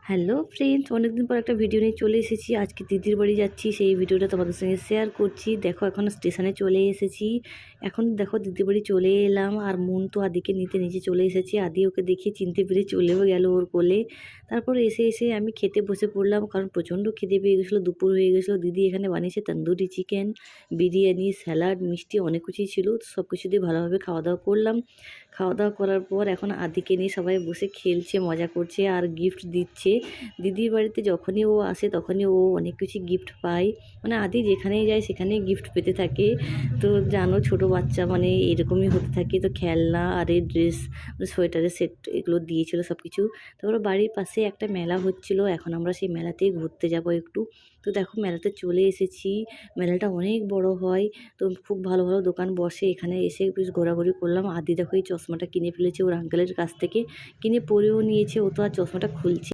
Hello friends, অনেকদিন পর একটা ভিডিও নিয়ে চলে এসেছি। আজকে দিদির বাড়ি যাচ্ছি, সেই ভিডিওটা তোমাদের সঙ্গে শেয়ার করছি। দেখো এখন স্টেশনে চলে এসেছি। এখন দেখো দিদির বাড়ি চলে এলাম, আর মন তো আদিকে নিতে নিচে চলে এসেছি। আদি ওকে দেখে চিনতে পেরে চলেও গেল ওর কোলে। তারপর এসে আমি খেতে বসে পড়লাম, কারণ প্রচণ্ড খিদে পেয়ে গেছিলো, দুপুর হয়ে গেছিলো। দিদি এখানে বানিয়েছে তন্দুরি চিকেন, বিরিয়ানি, স্যালাড, মিষ্টি, অনেক কিছুই ছিল। সব কিছু দিয়ে ভালোভাবে খাওয়া দাওয়া করলাম। খাওয়া দাওয়া করার পর এখন আদিকে নিয়ে সবাই বসে খেলছে, মজা করছে আর গিফট দিচ্ছে। দিদির বাড়িতে যখনই ও আসে তখনই ও অনেক কিছু গিফট পায়, মানে আদি যেখানেই যায় সেখানেই গিফট পেতে থাকে। তো জানো ছোটো বাচ্চা মানে এরকমই হতে থাকে। তো খেলনা আর এই ড্রেস, সোয়েটারের সেট এগুলো দিয়েছিলো সব কিছু। তারপরে বাড়ির পাশে একটা মেলা হচ্ছিল, এখন আমরা সেই মেলাতেই ঘুরতে যাব একটু। তো দেখো মেলাতে চলে এসেছি। মেলাটা অনেক বড় হয়, তো খুব ভালো ভালো দোকান বসে। এখানে এসে বেশ ঘোরাঘুরি করলাম। আদি দেখো এই চশমাটা কিনে ফেলেছে ওর আঙ্কেলের কাছ থেকে, কিনে পরেও নিয়েছে। ও তো আর চশমাটা খুলছে